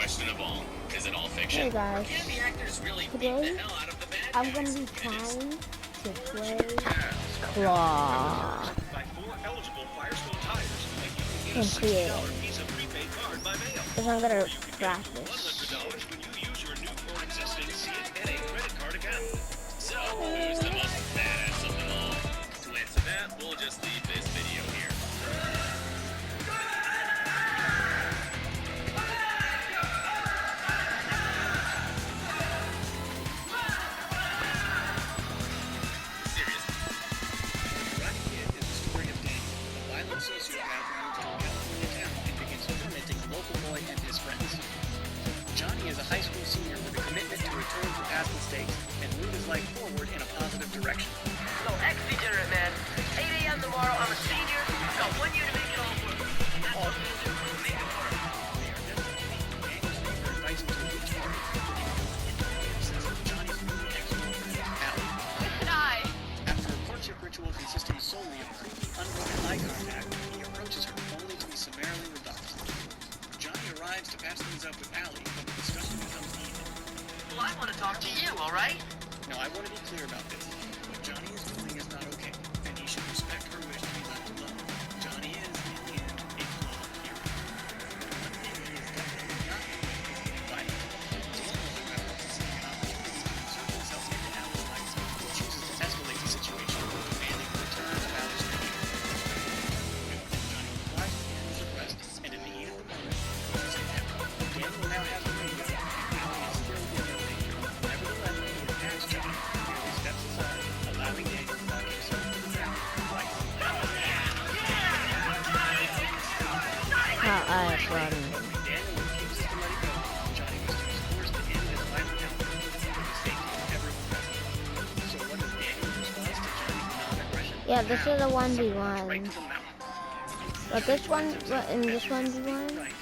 question of all. Is it all fiction? Hey guys, Can the actors really beat today the hell out of the bad I'm guys? going to be trying to play Claw and create it. Because I'm going to practice. So, who's the most badass of them all? To answer that, we'll just leave this video here. Johnny is a high school senior with a commitment to return for past mistakes and move his life forward in a positive direction. So, ex-degenerate man, 8 a.m. tomorrow, I'm a senior, I've got 1 year to make it all work. And that's what we'll do, make it work. Invites him to a beach party. Johnny's new ex-girlfriend, Allie. Hi. After a courtship ritual consisting solely of creepy, unbroken eye contact, he approaches her only to be summarily rebuffed. Johnny arrives to patch things up with Allie, but the discussion becomes heated. Well, I want to talk to you, all right? Now, I want to be clear about this. What Johnny is doing is not okay, and he should respect her wish to be left alone. Johnny is, in the end, a flawed hero. One thing he is definitely not doing is violent. Daniel, however, is seeing an opportunity to insert himself into Allie's life, and chooses to escalate the situation, demanding a return of Allie's creature. Johnny replies to end his request, and in the heat of the moment, he's condemned. Daniel now has the radio, and Allie is still in no danger. Nevertheless, he attacks Johnny, and merely steps aside, allowing Daniel to knock himself to the ground twice. Run. Daniel refuses to let it go. Johnny was forced to end his violent outburst for the safety of everyone present. So what is Daniel's response to Johnny's non-aggression? Yeah, this is a Right 1v1. to the mouth. But this one, in this 1v1, Right.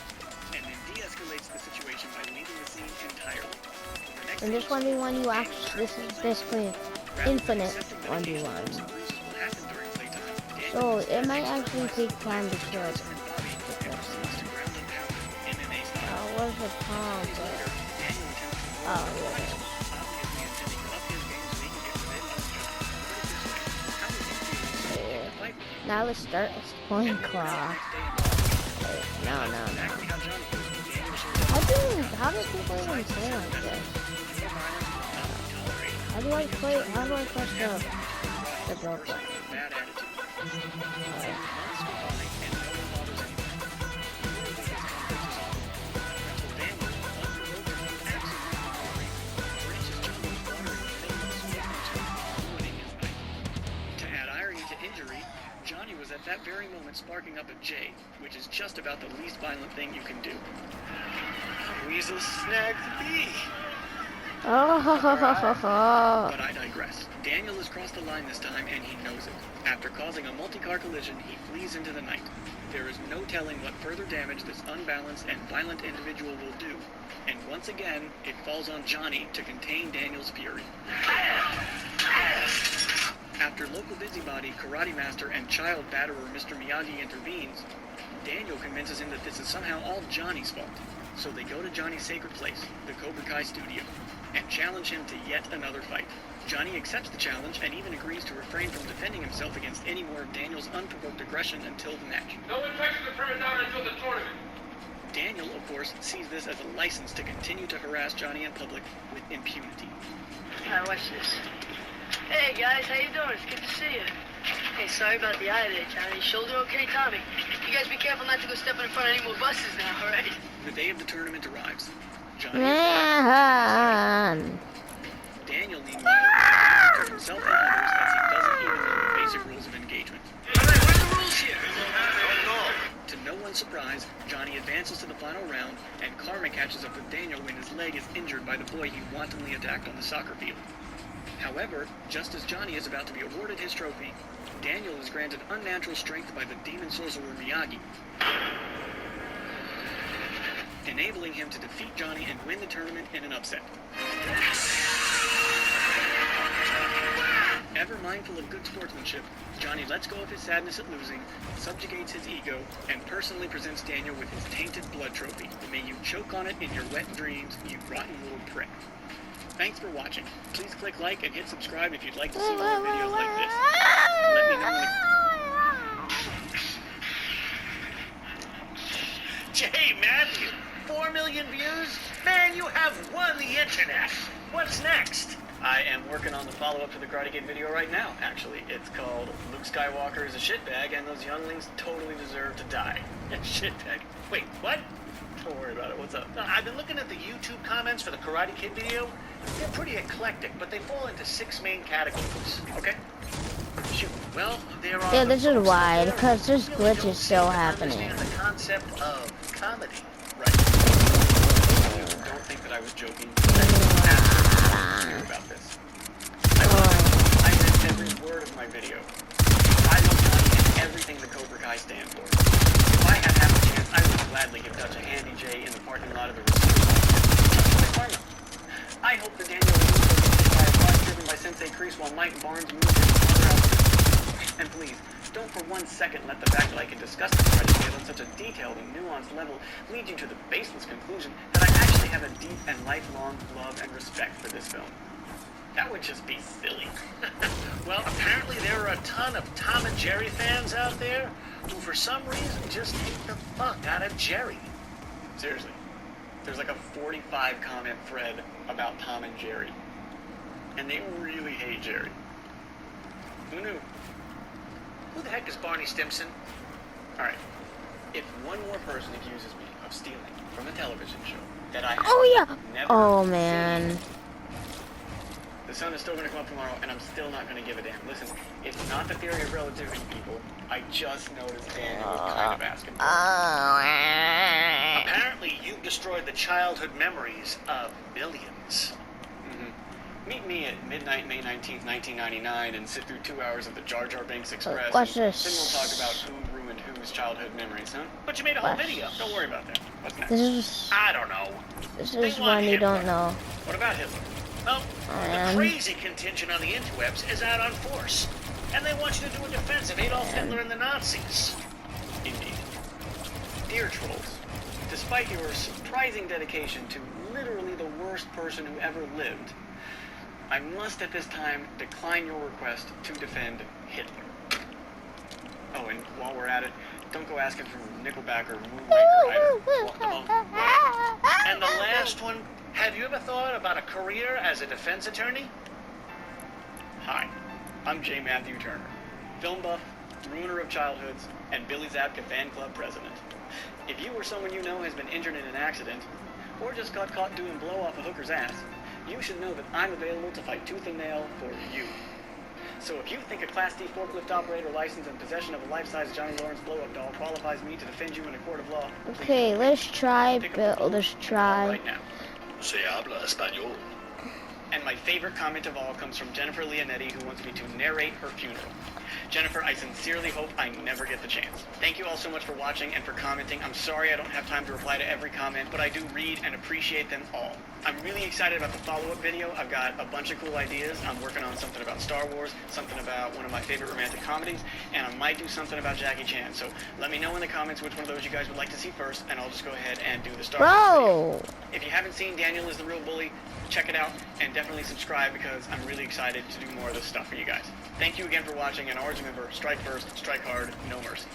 And then de-escalates the situation by leaving the scene entirely. The next in this 1v1 you actually, this is basically infinite 1v1. So it might actually take time to kill the person. Where's the palm? Oh, yeah. Now let's start exploring Claw. Wait, no. How do people even play like this? How do I press the broke button? Johnny was at that very moment sparking up a J, which is just about the least violent thing you can do. Weasel snagged the bee! Oh. But I digress. Daniel has crossed the line this time, and he knows it. After causing a multi-car collision, he flees into the night. There is no telling what further damage this unbalanced and violent individual will do. And once again, it falls on Johnny to contain Daniel's fury. After local busybody, karate master, and child batterer Mr. Miyagi intervenes, Daniel convinces him that this is somehow all Johnny's fault. So they go to Johnny's sacred place, the Cobra Kai studio, and challenge him to yet another fight. Johnny accepts the challenge and even agrees to refrain from defending himself against any more of Daniel's unprovoked aggression until the match. No infection to permit down until the tournament. Daniel, of course, sees this as a license to continue to harass Johnny in public with impunity. Alright, watch this. Hey guys, how you doing? It's good to see you. Hey, sorry about the eye there, Johnny. Shoulder okay, Tommy? You guys be careful not to go stepping in front of any more buses now, alright? The day of the tournament arrives. Johnny Daniel, meanwhile, to himself and others as he doesn't even know the basic rules of engagement. Alright, what are the rules here? To no one's surprise, Johnny advances to the final round, and karma catches up with Daniel when his leg is injured by the boy he wantonly attacked on the soccer field. However, just as Johnny is about to be awarded his trophy, Daniel is granted unnatural strength by the demon sorcerer Miyagi, enabling him to defeat Johnny and win the tournament in an upset. Ever mindful of good sportsmanship, Johnny lets go of his sadness at losing, subjugates his ego, and personally presents Daniel with his tainted blood trophy. May you choke on it in your wet dreams, you rotten little prick. Thanks for watching. Please click like and hit subscribe if you'd like to see more videos like this. Let me know in the... Hey, Matthew, 4 million views? Man, you have won the internet. What's next? I am working on the follow-up to the Karate Kid video right now, actually. It's called Luke Skywalker is a shitbag, and those younglings totally deserve to die. Shitbag. Wait, what? Don't worry about it. What's up? I've been looking at the YouTube comments for the Karate Kid video. They're pretty eclectic, but they fall into 6 main categories. Okay. Shoot. Well, there are... Yeah, the this is folks why, out there because this who glitch don't is still seem to happening. understand the concept of comedy. Right. Don't think that I was joking. I'm absolutely serious about this. I read every word of my video. I love Johnny and everything the Cobra Kai stand for. If I had half a chance, I would gladly give Dutch a handy J in the parking lot of the resort. I hope that Daniel will move by a car driven by Sensei Kreese while Mike Barnes moves in other outfits. And please, don't for 1 second let the fact that I can discuss the Karate Kid on such a detailed and nuanced level lead you to the baseless conclusion that I actually have a deep and lifelong love and respect for this film. That would just be silly. Well, apparently there are a ton of Tom and Jerry fans out there who for some reason just hate the fuck out of Jerry. Seriously. There's like a 45 comment thread about Tom and Jerry. And they really hate Jerry. Who knew? Who the heck is Barney Stimson? Alright. If one more person accuses me of stealing from a television show that I have Oh yeah. never Oh seen, man. the sun is still going to come up tomorrow, and I'm still not going to give a damn. Listen, it's not the theory of relativity, people. I just noticed Daniel was kind of asking for it. Apparently you've destroyed the childhood memories of millions. Meet me at midnight, May 19th, 1999, and sit through 2 hours of the Jar Jar Binks Express. Watch and this. Then we'll talk about who ruined whose childhood memories, huh? But you made a whole Watch. video. Don't worry about that. What's next? This is I don't know. one you don't know. What about Hitler? Well, the crazy contingent on the interwebs is out on force. And they want you to do a defense of Adolf Hitler and the Nazis. Indeed. Dear trolls, despite your surprising dedication to literally the worst person who ever lived, I must at this time decline your request to defend Hitler. Oh, and while we're at it, don't go asking for Nickelback or Moonraker either. And the last one, have you ever thought about a career as a defense attorney? Hi, I'm J. Matthew Turner, film buff, ruiner of childhoods, and Billy Zabka fan club president. If you or someone you know has been injured in an accident, or just got caught doing blow off a hooker's ass, you should know that I'm available to fight tooth and nail for you. So if you think a Class D forklift operator license and possession of a life-size Johnny Lawrence blow-up doll qualifies me to defend you in a court of law, Okay, let's try, pick up Bill. the phone Let's and call try. right now. Se habla español. And my favorite comment of all comes from Jennifer Leonetti, who wants me to narrate her funeral. Jennifer, I sincerely hope I never get the chance. Thank you all so much for watching and for commenting. I'm sorry I don't have time to reply to every comment, but I do read and appreciate them all. I'm really excited about the follow-up video. I've got a bunch of cool ideas. I'm working on something about Star Wars, something about one of my favorite romantic comedies, and I might do something about Jackie Chan. So let me know in the comments which one of those you guys would like to see first, and I'll just go ahead and do the Star Wars video. If you haven't seen Daniel is the Real Bully, check it out, and definitely subscribe because I'm really excited to do more of this stuff for you guys. Thank you again for watching, and always remember, strike first, strike hard, no mercy.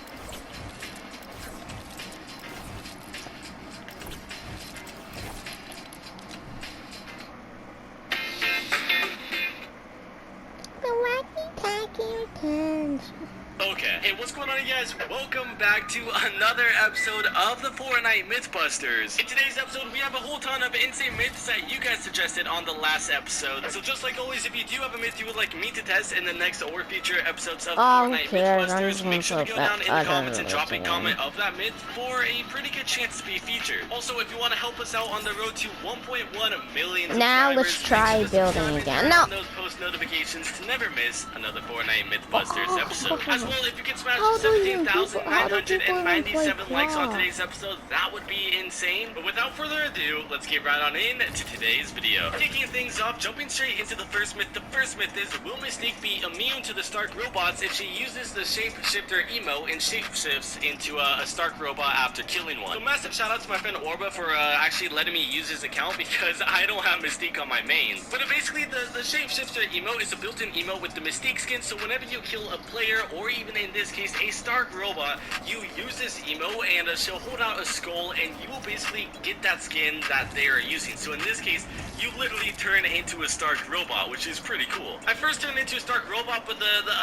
The wacky-tacky returns. Okay. Hey, what's going on, you guys? Welcome back to another episode of the Fortnite Mythbusters. In today's episode, we have a whole ton of insane myths that you guys suggested on the last episode. So just like always, if you do have a myth you would like me to test in the next or future episodes of Fortnite Mythbusters, make sure to go down in the comments and drop a comment of that myth for a pretty good chance to be featured. Also, if you want to help us out on the road to 1.1 million subscribers, Now let's try make sure to building subscribe again. and turn No. on those post notifications to never miss another Fortnite Mythbusters episode. As well, if you could smash How do people even 17,997 play likes on COD? today's episode, that would be insane. But without further ado, let's get right on in to today's video. Kicking things off, jumping straight into the first myth. The first myth is, will Mystique be immune to the Stark robots if she uses the shapeshifter emo and shapeshifts into a Stark robot after killing one? So massive shout out to my friend Orba for actually letting me use his account because I don't have Mystique on my main. But basically the shapeshifter emo is a built-in emo with the Mystique skin, so whenever you kill a player, or even in this case a Stark robot, you use this emo and she'll hold out a skull and you will basically get that skin that they are using. So in this case, you literally turn into a Stark robot, which is pretty cool. I first turned into a Stark robot, but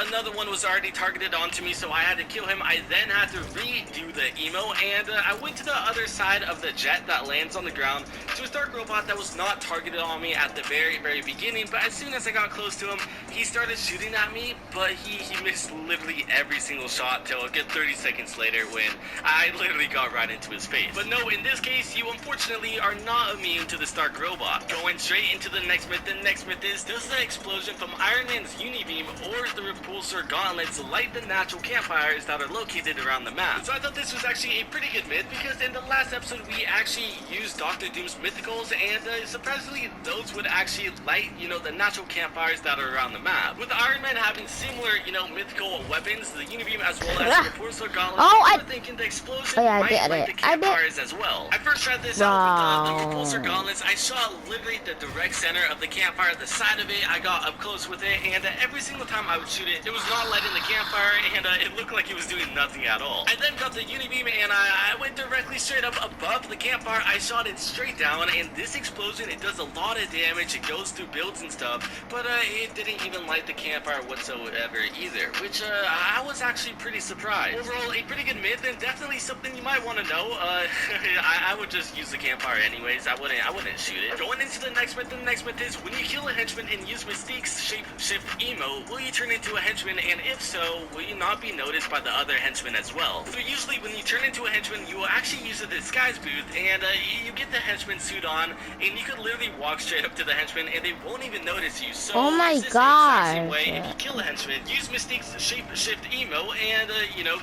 another one was already targeted onto me, so I had to kill him. I then had to redo the emo, and I went to the other side of the jet that lands on the ground to a Stark robot that was not targeted on me at the very, very beginning, but as soon as I got close to him, he started shooting at me, but he missed literally every single shot till a good 30 seconds later when I literally got right into his face. But no, in this case, you unfortunately are not immune to the Stark robot. Going straight into the next myth is, does the explosion from Iron Man's Unibeam or the repulsor gauntlets light the natural campfires that are located around the map? So I thought this was actually a pretty good myth because in the last episode we actually used Dr. Doom's mythicals, and surprisingly those would actually light, the natural campfires that are around the map. With Iron Man having similar, mythical weapons, the Unibeam as well as the repulsor gauntlets, I was thinking the explosion might light the campfires as well. I first tried this out with the repulsor gauntlets. I shot literally the direct center of the campfire, the side of it. I got up close with it, and every single time I would shoot it, it was not lighting the campfire, and it looked like it was doing nothing at all. I then got the Unibeam, and I went directly straight up above the campfire. I shot it straight down, and this explosion, it does a lot of damage. It goes through builds and stuff, but it didn't even light the campfire whatsoever either, which I was actually pretty surprised. Overall, a pretty good myth, and definitely something you might want to know. I would just use the campfire anyways. I wouldn't shoot it. Going into the next myth is, when you kill a henchman and use Mystique's shapeshift emo, will you turn into a henchman, and if so, will you not be noticed by the other henchmen as well? So usually when you turn into a henchman, you will actually use a disguise booth, and you get the henchman suit on, and you could literally walk straight up to the henchman and they won't even notice you. So oh my it's the exact same way. If you kill a henchman, use Mystique's shapeshift emo and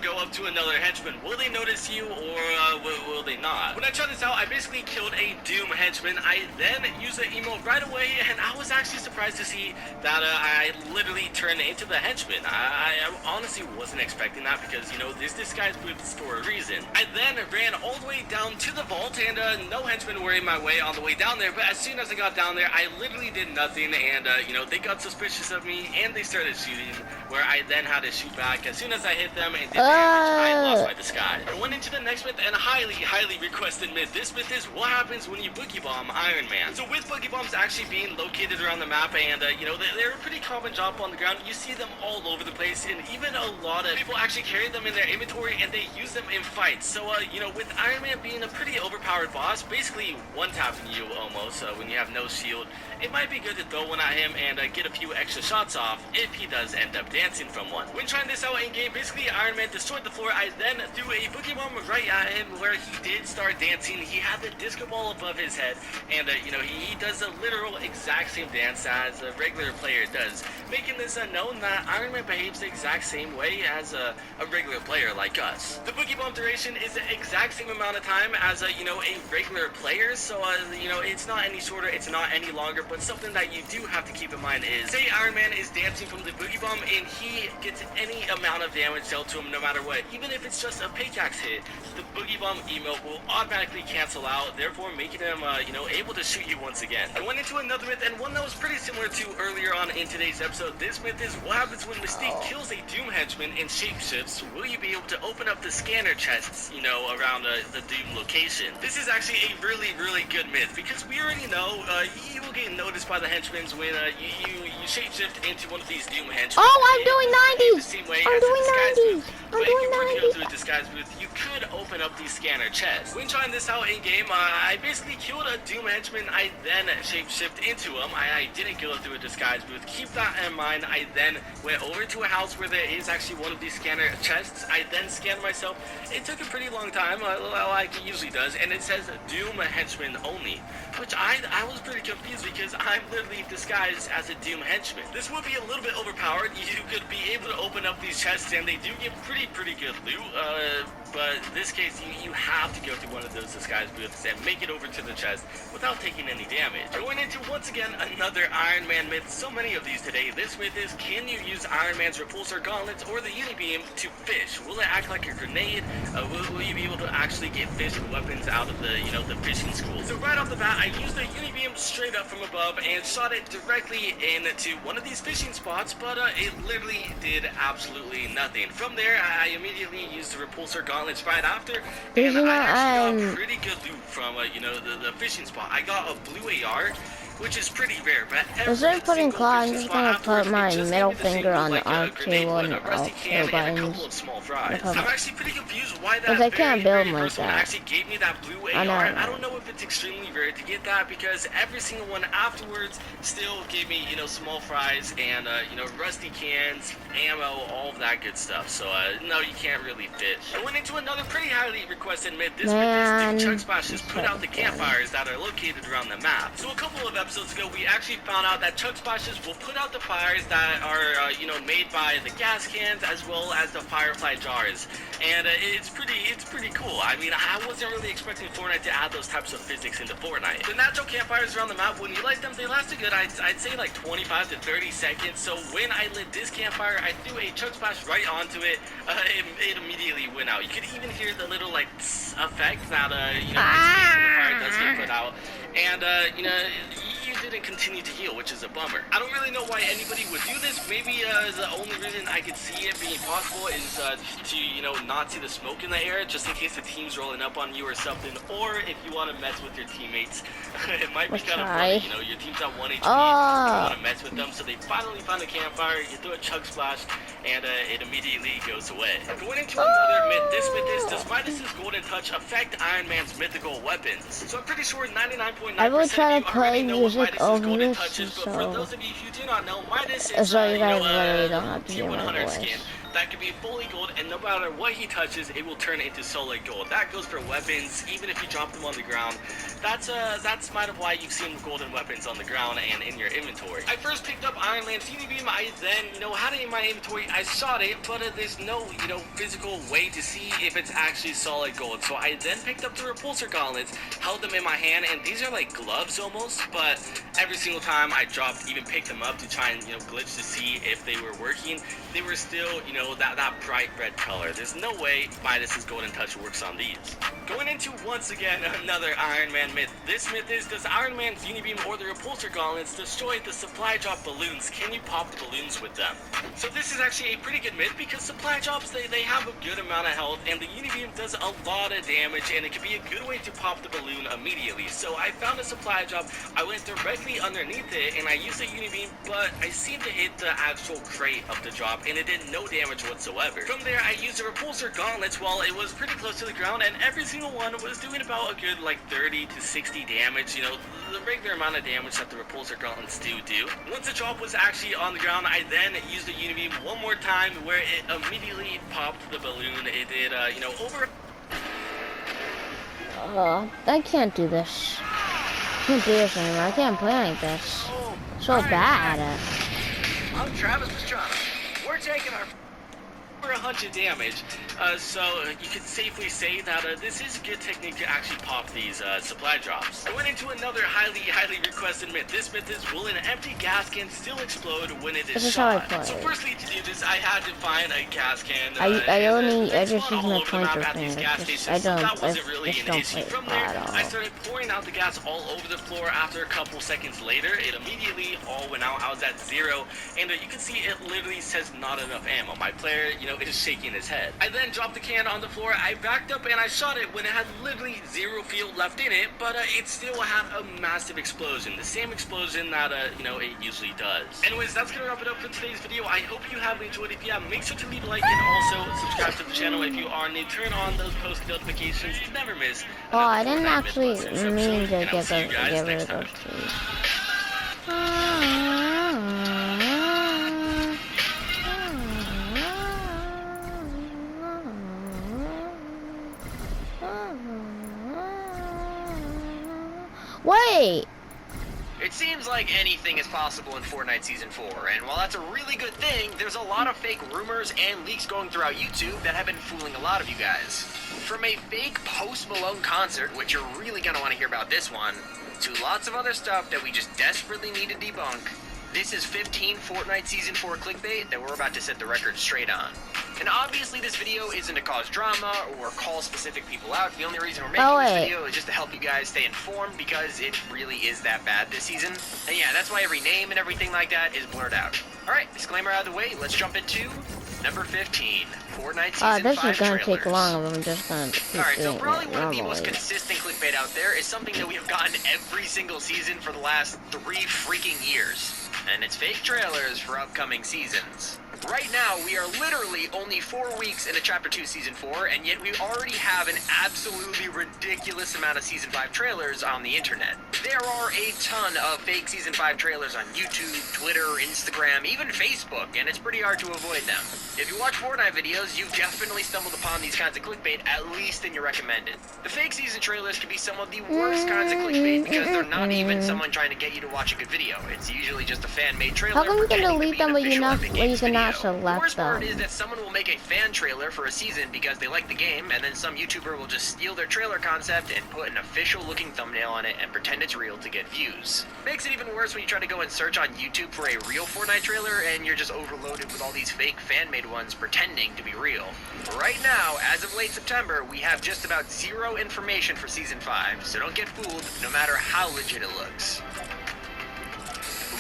go up to another henchman. Will they notice you, or will they not? When I tried this out, I basically killed a Doom henchman. I then used the emo right away, and I was actually surprised to see that I literally turned into the henchman. I honestly wasn't expecting that because, this disguise booth is for a reason. I then ran all the way down to the vault, and no henchmen were in my way on the way down there, but as soon as I got down there, I literally did nothing, and, they got suspicious of me, and they started shooting, where I then had to shoot back. As soon as I hit them and did damage, I lost my disguise. I went into the next myth, and a highly, highly requested myth. This myth is, what happens when you boogie bomb Iron Man? So with boogie bombs actually being located around the map, and, they're a pretty common job on the ground. You see them all over the place, and even a lot of people actually carry them in their inventory, and they use them in fights. So, with Iron Man being a pretty overpowered boss, basically one-tapping you almost, when you have no shield, it might be good to throw one at him and get a few extra shots off if he does end up dancing from one. When trying this out in game, basically Iron Man destroyed the floor. I then threw a boogie bomb right at him where he did start dancing. He had the disco ball above his head, and he does a literal exact same dance as a regular player does, making this known that Iron Man behaves the exact same way as a regular player like us. The boogie bomb duration is the exact same amount of time as a regular player, so it's not any shorter, it's not any longer, but something that you do have to keep in mind is, say Iron Man is dancing from the boogie bomb and he gets any amount of damage dealt to him no matter what, even if it's just a pickaxe hit, the boogie bomb emo will automatically cancel out, therefore making him able to shoot you once again. I went into another myth, and one that was pretty similar to earlier on in today's episode. This myth is, what happens when Mystique kills a Doom henchman and shapeshifts? Will you be able to open up the scanner chests, around the Doom location? This is actually a really, really good myth because we already know you will get noticed by the henchmen when you shapeshift into one of these Doom henchmen. Oh, I'm doing 90s! The same way I'm as doing a disguise 90s! booth. But if you were to go through a disguise booth, you could open up these scanner chests. When trying this out in game, I basically killed a Doom henchman. I then shapeshift into him. I didn't go through a disguise booth. Keep that in mind. I then went over to a house where there is actually one of these scanner chests. I then scanned myself. It took a pretty long time, like it usually does, and it says Doom henchman only, which I was pretty confused because I'm literally disguised as a Doom henchman. This would be a little bit overpowered. You could be able to open up these chests, and they do get pretty good loot. But in this case, you have to go through one of those disguise booths and make it over to the chest without taking any damage. Going into, once again, another Iron Man myth. So many of these today. This myth is, can you use Iron Man's repulsor gauntlets or the Unibeam to fish? Will it act like a grenade? Will you be able to actually get fish weapons out of the, the fishing school? So right off the bat, I used the Unibeam straight up from above and shot it directly into one of these fishing spots, but it literally did absolutely nothing. From there, I immediately used the repulsor gauntlets right after, and I actually got pretty good loot from, the fishing spot. I got a blue AR, which is pretty rare, but instead of putting claw, I'm just gonna put my middle finger on the R2 one buttons. I'm actually pretty confused why that because I can't build like person that. actually gave me that blue AR. I don't know if it's extremely rare to get that, because every single one afterwards still gave me, small fries and, rusty cans, ammo, all of that good stuff. So, no, you can't really fish. I went into another pretty highly requested myth. This myth is, do chug splashes put out the campfires that are located around the map? So a couple of episodes ago, we actually found out that chug splashes will put out the fires that are, made by the gas cans as well as the firefly jars. And it's pretty cool. I mean, I wasn't really expecting Fortnite to add those types of physics into Fortnite. The natural campfires around the map, when you light them, they last a good, I'd say like 25 to 30 seconds. So when I lit this campfire, I threw a chug splash right onto it. It immediately went out. You could even hear the little like effect that the fire does get put out. And you didn't continue to heal, which is a bummer. I don't really know why anybody would do this. Maybe the only reason I could see it being possible is to not see the smoke in the air, just in case the team's rolling up on you or something, or if you want to mess with your teammates. It might be kind of funny, your team's at 1 HP, you want to mess with them, so they finally find a campfire, you throw a chug splash, and it immediately goes away. Going into another myth, this myth is, does Midas's Golden Touch affect Iron Man's mythical weapons? So I'm pretty sure 99.9% I will try to play music over Golden this, touches, but for those of you who do not know, Midas so is you guys really don't have to tier hear my 100 voice. skin that can be fully gold, and no matter what he touches, it will turn into solid gold. That goes for weapons, even if you drop them on the ground. That's might of why you've seen golden weapons on the ground and in your inventory. I first picked up Iron Man's Unibeam. I then, had it in my inventory. I shot it, but there's no, physical way to see if it's actually solid gold. So I then picked up the repulsor gauntlets, held them in my hand, and these are like gloves almost, but every single time I dropped, even picked them up to try and, glitch to see if they were working, they were still, that bright red color. There's no way Midas's Golden Touch works on these. Going into, once again, another Iron Man myth. This myth is, does Iron Man's Unibeam or the repulsor gauntlets destroy the supply drop balloons? Can you pop the balloons with them? So this is actually a pretty good myth, because supply drops, they have a good amount of health, and the Unibeam does a lot of damage, and it can be a good way to pop the balloon immediately. So I found a supply drop, I went directly underneath it, and I used the Unibeam, but I seemed to hit the actual crate of the drop, and it did no damage whatsoever. From there, I used the repulsor gauntlets while it was pretty close to the ground, and every single one was doing about a good like 30 to 60 damage, the regular amount of damage that the repulsor gauntlets do. Once the drop was actually on the ground, I then used the Unibeam one more time, where it immediately popped the balloon. It did, over... I can't do this. I can't do this anymore. I can't play like this. So bad at it. I'm Travis Pastrana. We're taking our over 100 damage, so you could safely say that this is a good technique to actually pop these supply drops. I went into another highly requested myth. This myth is, will an empty gas can still explode when it is shot? So firstly, to do this, I had to find a gas can. I just use my pointer finger. That wasn't really an issue. From there, I started pouring out the gas all over the floor. After a couple seconds later, it immediately all went out. I was at 0, and you can see it literally says not enough ammo. My player, of just shaking his head. I then dropped the can on the floor, I backed up and I shot it when it had literally zero fuel left in it, but it still had a massive explosion. The same explosion that, you know, it usually does. Anyways, that's gonna wrap it up for today's video. I hope you have enjoyed it. If you have, make sure to leave a like and also subscribe to the channel if you are new. Turn on those post notifications to never miss. Oh, I didn't actually Mythbusters mean to episode, and I'll get see you rid guys of next those time. trees. Wait! It seems like anything is possible in Fortnite Season 4, and while that's a really good thing, there's a lot of fake rumors and leaks going throughout YouTube that have been fooling a lot of you guys. From a fake Post Malone concert, which you're really gonna want to hear about this one, to lots of other stuff that we just desperately need to debunk, this is 15 Fortnite Season 4 clickbait that we're about to set the record straight on. And obviously this video isn't to cause drama or call specific people out. The only reason we're making this video is just to help you guys stay informed because it really is that bad this season. And yeah, that's why every name and everything like that is blurred out. Alright, disclaimer out of the way, let's jump into number 15, Fortnite Season 5 this is gonna trailers. take long, I'm just gonna keep Alright, so doing probably it one of the most normally. consistent clickbait out there is something that we have gotten every single season for the last 3 freaking years. And it's fake trailers for upcoming seasons. Right now, we are literally only 4 weeks into Chapter 2 Season 4, and yet we already have an absolutely ridiculous amount of Season 5 trailers on the internet. There are a ton of fake Season 5 trailers on YouTube, Twitter, Instagram, even Facebook, and it's pretty hard to avoid them. If you watch Fortnite videos, you've definitely stumbled upon these kinds of clickbait, at least in your recommended. The fake season trailers can be some of the worst kinds of clickbait because they're not even someone trying to get you to watch a good video. It's usually just a fan-made trailer. How come you can pretending to delete be them an but you official not Epic but you Games cannot video? The select worst part them? is that someone will make a fan trailer for a season because they like the game, and then some YouTuber will just steal their trailer concept and put an official-looking thumbnail on it and pretend it's real to get views. Makes it even worse when you try to go and search on YouTube for a real Fortnite trailer and you're just overloaded with all these fake fan-made ones pretending to be real. Right now, as of late September, we have just about zero information for Season 5, so don't get fooled no matter how legit it looks.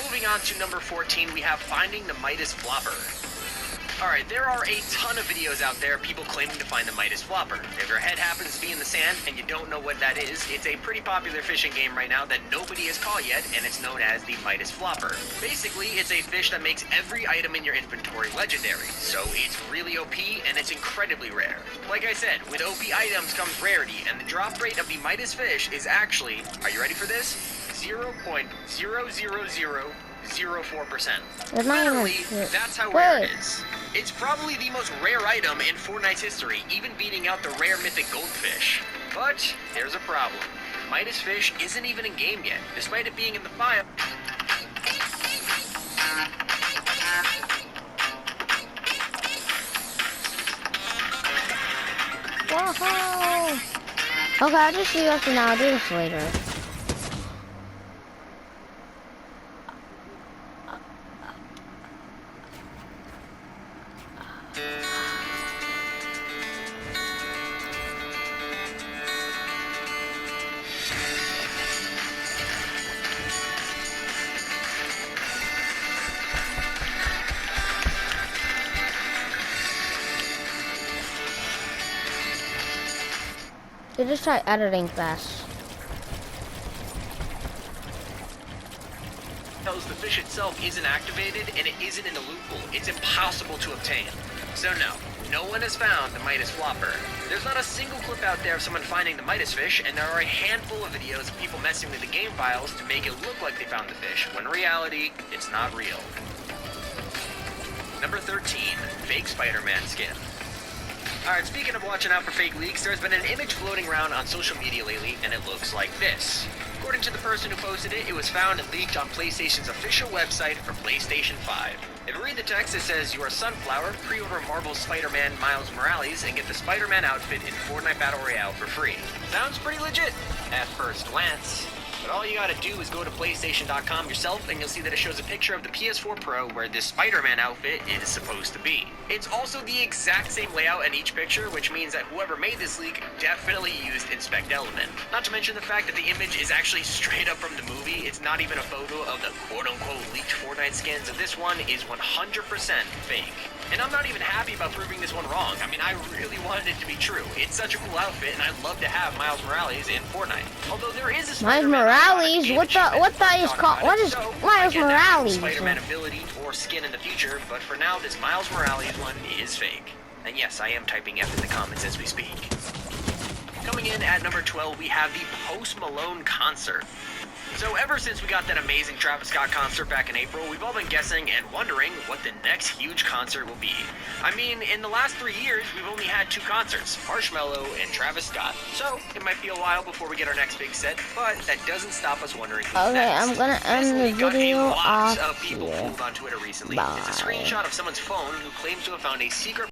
Moving on to number 14, we have Finding the Midas Flopper. Alright, there are a ton of videos out there, people claiming to find the Midas Flopper. If your head happens to be in the sand and you don't know what that is, it's a pretty popular fishing game right now that nobody has caught yet, and it's known as the Midas Flopper. Basically, it's a fish that makes every item in your inventory legendary, so it's really OP and it's incredibly rare. Like I said, with OP items comes rarity, and the drop rate of the Midas fish is actually, are you ready for this? 0.00004%. Literally, that's how rare it is. It's probably the most rare item in Fortnite's history, even beating out the rare mythic goldfish. But there's a problem. Midas fish isn't even in game yet, despite it being in the file. Whoa! Okay, I'll just see you for now. I'll do this later. You just try editing fast. Tells the fish itself isn't activated and it isn't in the loot pool. It's impossible to obtain. So no one has found the Midas Flopper. There's not a single clip out there of someone finding the Midas fish, and there are a handful of videos of people messing with the game files to make it look like they found the fish, when in reality, it's not real. Number 13, fake Spider-Man skin. Alright, speaking of watching out for fake leaks, there's been an image floating around on social media lately, and it looks like this. According to the person who posted it, it was found and leaked on PlayStation's official website for PlayStation 5. If you read the text, it says, "You are Sunflower, pre-order Marvel's Spider-Man Miles Morales and get the Spider-Man outfit in Fortnite Battle Royale for free." Sounds pretty legit at first glance. But all you gotta do is go to PlayStation.com yourself and you'll see that it shows a picture of the PS4 Pro where this Spider-Man outfit is supposed to be. It's also the exact same layout in each picture, which means that whoever made this leak definitely used Inspect Element. Not to mention the fact that the image is actually straight up from the movie. It's not even a photo of the quote-unquote leaked Fortnite skin, so this one is 100% fake. And I'm not even happy about proving this one wrong. I mean, I really wanted it to be true. It's such a cool outfit, and I'd love to have Miles Morales in Fortnite. Although there is a Miles Spider-Man Morales? game What achievement that is talk called? about What it. is So, Miles I get that Morales? Spider-Man ability or skin in the future, but for now, this Miles Morales one is fake. And yes, I am typing F in the comments as we speak. Coming in at number 12, we have the Post Malone concert. So ever since we got that amazing Travis Scott concert back in April, we've all been guessing and wondering what the next huge concert will be. I mean, in the last 3 years, we've only had 2 concerts, Marshmello and Travis Scott. So it might be a while before we get our next big set, but that doesn't stop us wondering who's Okay, next. I'm gonna end This the leak got video a lot off of people here. fooled on Twitter recently. Bye. It's a screenshot of someone's phone who claims to have found a secret